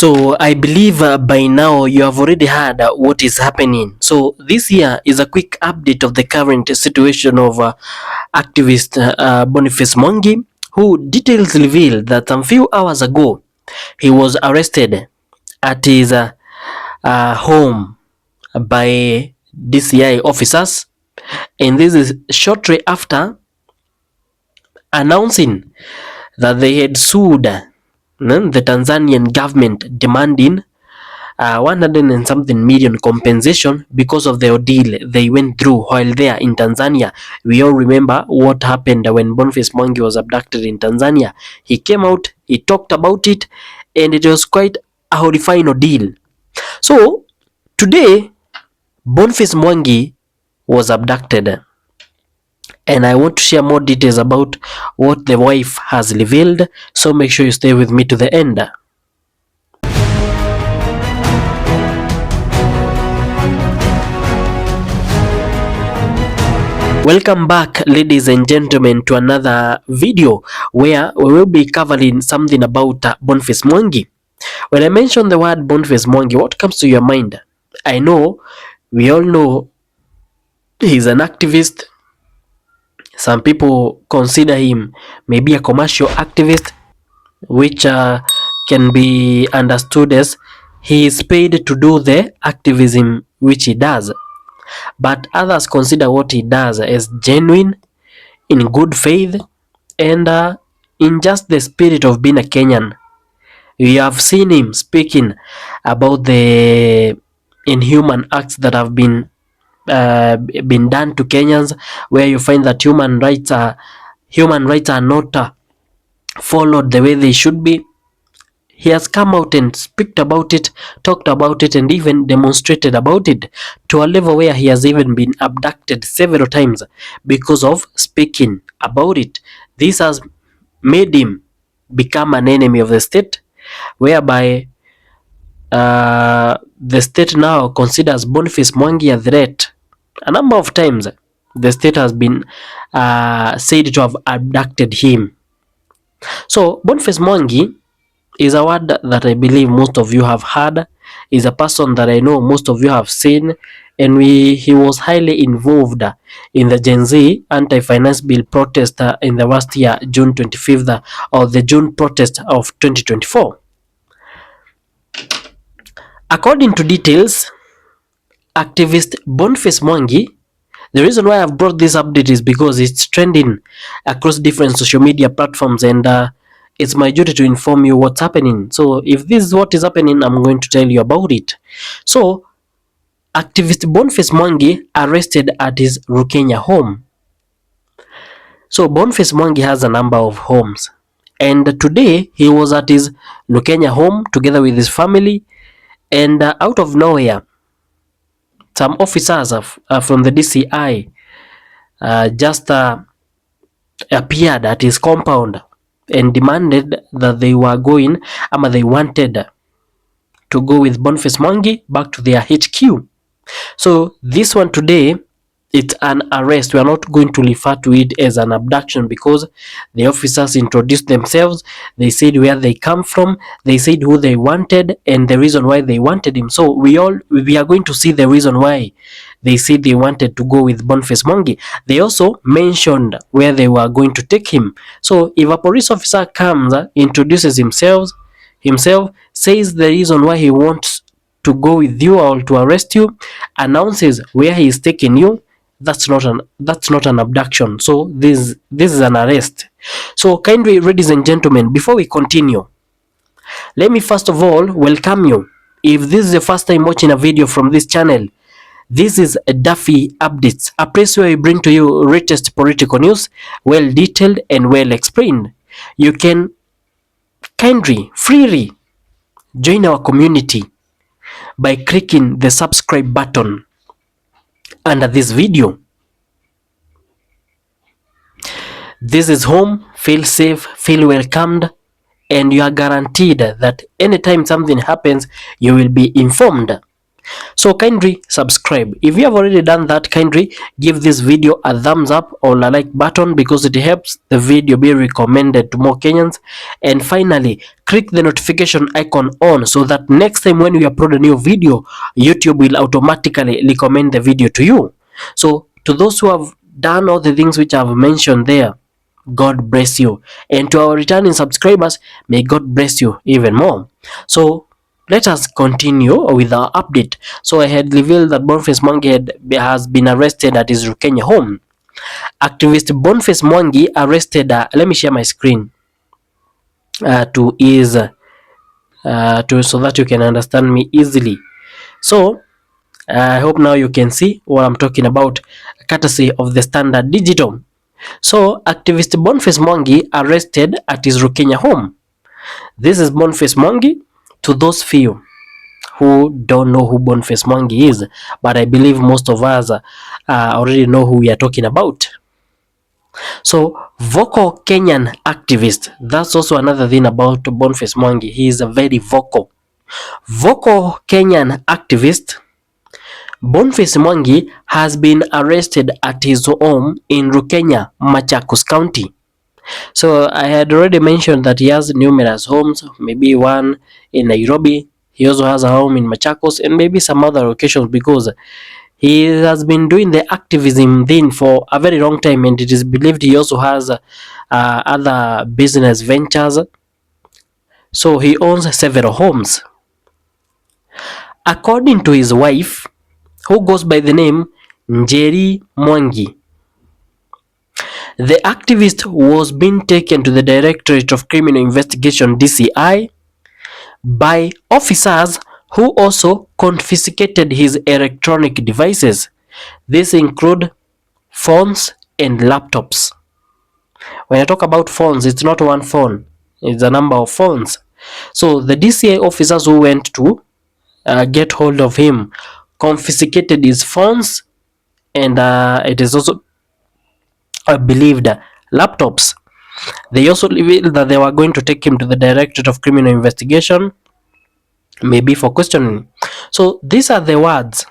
So I believe by now you have already heard what is happening. So this here is a quick update of the current situation of activist BONIFACE Mwangi, who details reveal that some few hours ago he was arrested at his home by DCI officers, and this is shortly after announcing that they had sued the Tanzanian government, demanding 100 and something million compensation because of the ordeal they went through while there in Tanzania. We all remember what happened when BONIFACE Mwangi was abducted in Tanzania. He came out, he talked about it, and it was quite a horrifying ordeal. So today, BONIFACE Mwangi was abducted, and I want to share more details about what the wife has revealed, so make sure you stay with me to the end. Welcome back, ladies and gentlemen, to another video where we will be covering something about BONIFACE Mwangi. When I mention the word BONIFACE Mwangi, what comes to your mind? I know, we all know he's an activist. Some people consider him maybe a commercial activist, which can be understood as he is paid to do the activism which he does. But others consider what he does as genuine, in good faith, and in just the spirit of being a Kenyan. We have seen him speaking about the inhuman acts that have been done to Kenyans, where you find that human rights are not followed the way they should be. He has come out and speak about it, talked about it, and even demonstrated about it to a level where he has even been abducted several times because of speaking about it. This has made him become an enemy of the state, whereby the state now considers BONIFACE Mwangi a threat. A number of times the state has been said to have abducted him. So BONIFACE Mwangi is a word that I believe most of you have heard, is a person that I know most of you have seen, and he was highly involved in the Gen Z anti-finance bill protest in the last year, June 25th, or the June protest of 2024. According to details, activist BONIFACE Mwangi, the reason why I've brought this update is because it's trending across different social media platforms, and it's my duty to inform you what's happening. So if this is what is happening, I'm going to tell you about it. So activist BONIFACE Mwangi arrested at his Rukenya home. So BONIFACE Mwangi has a number of homes, and today he was at his Rukenya home together with his family, and out of nowhere, some officers from the DCI just appeared at his compound and demanded that they wanted to go with BONIFACE Mwangi back to their HQ. So this one today, it's an arrest. We are not going to refer to it as an abduction because the officers introduced themselves. They said where they come from. They said who they wanted and the reason why they wanted him. So we are going to see the reason why they said they wanted to go with BONIFACE Mwangi. They also mentioned where they were going to take him. So if a police officer comes, introduces himself, says the reason why he wants to go with you or to arrest you, announces where he is taking you, that's not an abduction. So this is an arrest. So kindly, ladies and gentlemen, before we continue, let me first of all welcome you. If this is the first time watching a video from this channel, this is Duffy Updates, a place where we bring to you latest political news, well detailed and well explained. You can kindly, freely join our community by clicking the subscribe button under this video. This is home. Feel safe, feel welcomed, and you are guaranteed that anytime something happens, you will be informed. So kindly subscribe. If you have already done that, kindly give this video a thumbs up or a like button, because it helps the video be recommended to more Kenyans. And finally, click the notification icon on, so that next time when we upload a new video, YouTube will automatically recommend the video to you. So to those who have done all the things which I've mentioned there, God bless you. And to our returning subscribers, may God bless you even more. So let us continue with our update. So I had revealed that Boniface Mwangi has been arrested at his Kenya home. Activist Boniface Mwangi arrested. Let me share my screen to ease so that you can understand me easily. So I hope now you can see what I'm talking about, courtesy of the Standard Digital. So activist Boniface Mwangi arrested at his Kenya home. This is Boniface Mwangi. To those few who don't know who Boniface Mwangi is, but I believe most of us already know who we are talking about. So vocal Kenyan activist, that's also another thing about Boniface Mwangi. He is a very vocal Kenyan activist. Boniface Mwangi has been arrested at his home in Rukenya, Machakos County. So I had already mentioned that he has numerous homes, maybe one in Nairobi. He also has a home in Machakos and maybe some other locations, because he has been doing the activism thing for a very long time, and it is believed he also has other business ventures. So he owns several homes. According to his wife, who goes by the name Njeri Mwangi, the activist was being taken to the Directorate of Criminal Investigation (DCI) by officers who also confiscated his electronic devices. These include phones and laptops. When I talk about phones, it's not one phone, it's a number of phones. So the DCI officers who went to get hold of him confiscated his phones, and it is also believed laptops. They also revealed that they were going to take him to the Directorate of Criminal Investigation, maybe for questioning. So these are the words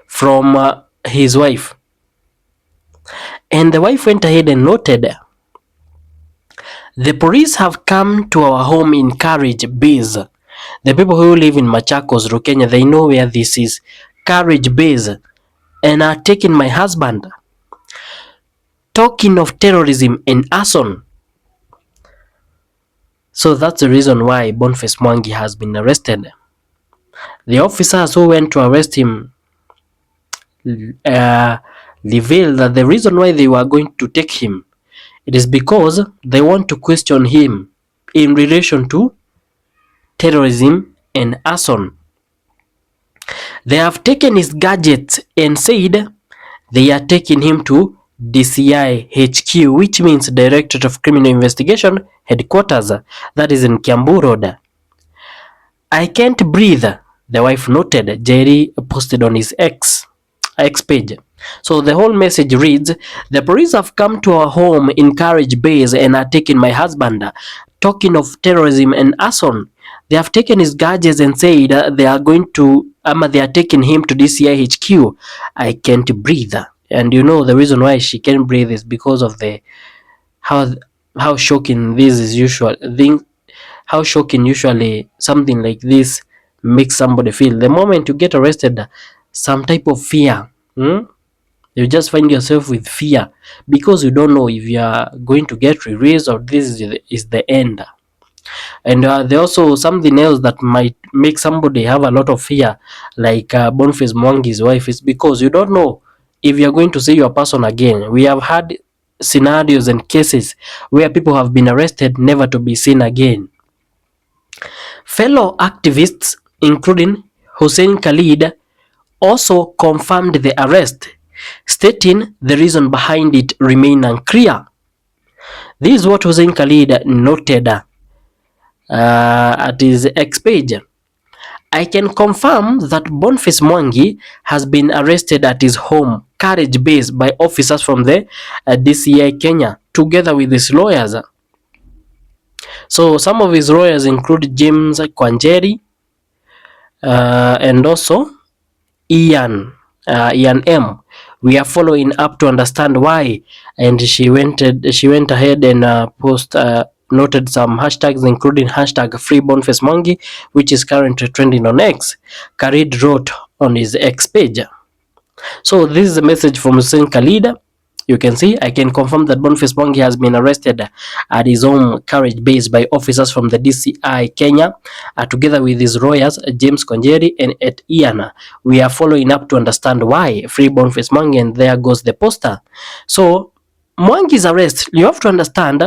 from his wife. And the wife went ahead and noted, the police have come to our home in Carriage Base. The people who live in Machakos, Rukenya, they know where this is. Carriage Base. And are taking my husband. Talking of terrorism and arson. So that's the reason why Boniface Mwangi has been arrested. The officers who went to arrest him revealed that the reason why they were going to take him, it is because they want to question him in relation to terrorism and arson. They have taken his gadgets and said they are taking him to DCI HQ, which means Directorate of Criminal Investigation headquarters, that is in Kiambu Road. I can't breathe, the wife noted. Jerry posted on his X page. So the whole message reads, the police have come to our home in Carriage Base and are taking my husband. Talking of terrorism and arson. They have taken his gadgets and said they are taking him to DCI HQ. I can't breathe. And you know the reason why she can't breathe is because of the how shocking this is usual thing. How shocking usually something like this makes somebody feel. The moment you get arrested, some type of fear. You just find yourself with fear because you don't know if you are going to get released or this is the end. And there also something else that might make somebody have a lot of fear, like Boniface Mwangi's wife, is because you don't know if you're going to see your person again. We have had scenarios and cases where people have been arrested never to be seen again. Fellow activists, including Hussein Khalid, also confirmed the arrest, stating the reason behind it remain unclear. This is what Hussein Khalid noted at his X page. I can confirm that Boniface Mwangi has been arrested at his home, Carriage Base, by officers from the DCI Kenya, together with his lawyers. So some of his lawyers include James Kwanjeri, and also Ian M. We are following up to understand why, and she went ahead and noted some hashtags, including hashtag free Boniface Mwangi, which is currently trending on X. Khalid wrote on his X page. So this is a message from Hussein Khalid. You can see, I can confirm that Boniface Mwangi has been arrested at his home carriage base by officers from the DCI Kenya, together with his lawyers, James Konjeri and Ed Iana. We are following up to understand why. Free Boniface Mwangi, and there goes the poster. So Mwangi's arrest, you have to understand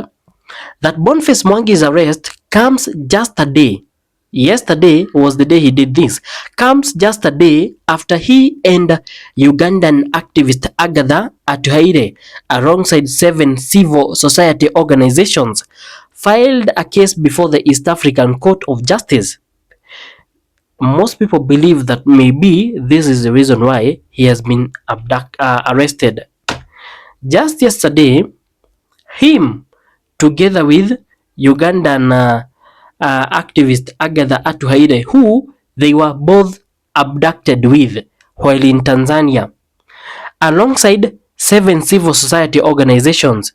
that Boniface Mwangi's arrest comes just a day. Yesterday was the day he did this. Comes just a day after he and Ugandan activist Agatha Atuhaire, alongside 7 civil society organizations, filed a case before the East African Court of Justice. Most people believe that maybe this is the reason why he has been arrested. Just yesterday, him, together with Ugandan activist Agatha Atuhaire, who they were both abducted with while in Tanzania, alongside 7 civil society organizations,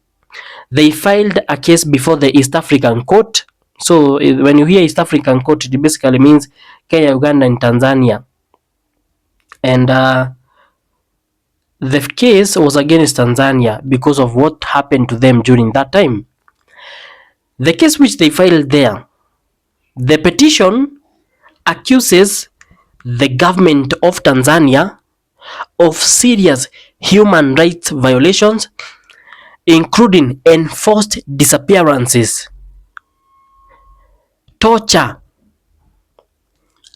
they filed a case before the East African Court. So when you hear East African Court, it basically means Kenya, Uganda, and Tanzania. And the case was against Tanzania because of what happened to them during that time. The case which they filed there, the petition accuses the government of Tanzania of serious human rights violations, including enforced disappearances, torture,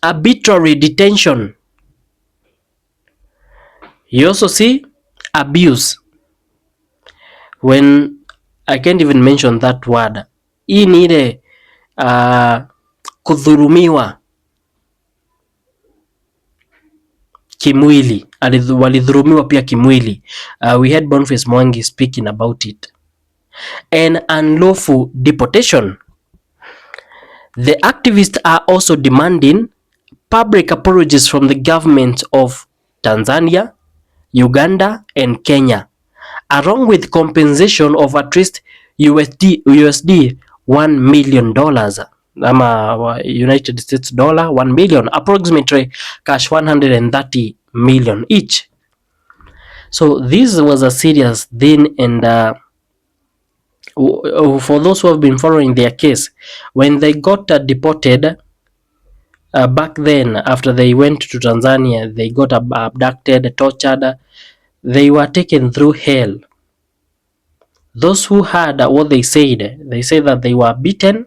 arbitrary detention. You also see abuse. When I can't even mention that word. Hii ni ile kudhurumiwa kimwili, walidhurumiwa pia kimwili. We had Boniface Mwangi speaking about it. And unlawful deportation. The activists are also demanding public apologies from the government of Tanzania, Uganda, and Kenya, along with compensation of at least USD $1 million. United States dollar $1 million, approximately cash 130 million each. So this was a serious thing, and for those who have been following their case, when they got deported back then, after they went to Tanzania, they got abducted, tortured, they were taken through hell. Those who heard what they said that they were beaten,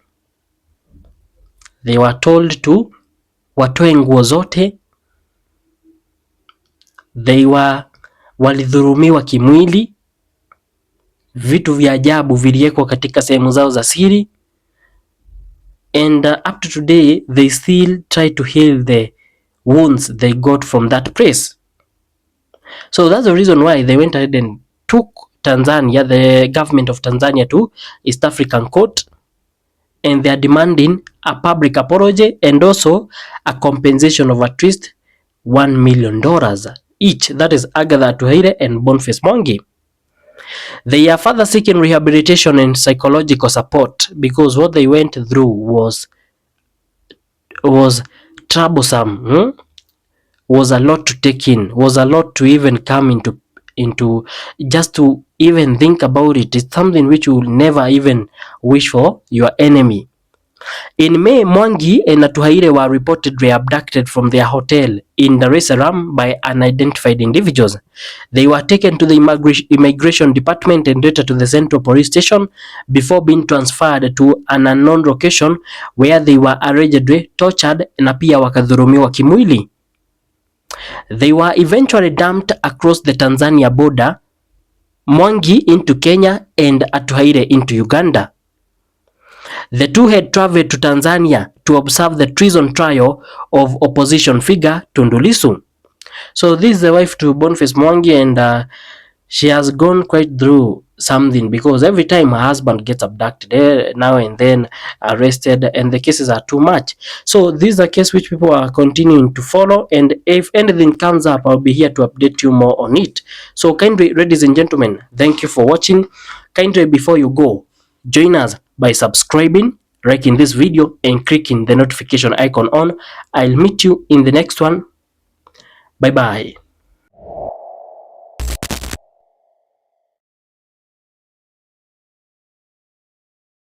they were told to watoe nguo zote, walidhurumiwa kimwili, vitu vya ajabu viliwekwa katika sehemu zao za siri, and up to today they still try to heal the wounds they got from that place. So that's the reason why they went ahead and took Tanzania, the government of Tanzania, to East African Court, and they are demanding a public apology and also a compensation of at least $1 million each. That is Agatha Atuhaire and Boniface Mwangi. They are further seeking rehabilitation and psychological support because what they went through was troublesome, was a lot to take in, was a lot to even come into just to even think about it. It's something which you will never even wish for your enemy. In May, Mwangi and Atuhaire were reportedly abducted from their hotel in Dar es Salaam by unidentified individuals. They were taken to the immigration department and later to the Central Police Station before being transferred to an unknown location where they were allegedly tortured na pia wakadhurumiwa kimwili. They were eventually dumped across the Tanzania border, Mwangi into Kenya and Atuhaire into Uganda. The two had traveled to Tanzania to observe the treason trial of opposition figure Tundu Lissu. So this is the wife to Boniface Mwangi, and she has gone quite through something, because every time her husband gets abducted, now and then arrested, and the cases are too much. So these are cases which people are continuing to follow, and if anything comes up, I'll be here to update you more on it. So kindly, ladies and gentlemen, thank you for watching. Kindly, before you go, join us by subscribing, liking this video, and clicking the notification icon on. I'll meet you in the next one. Bye bye.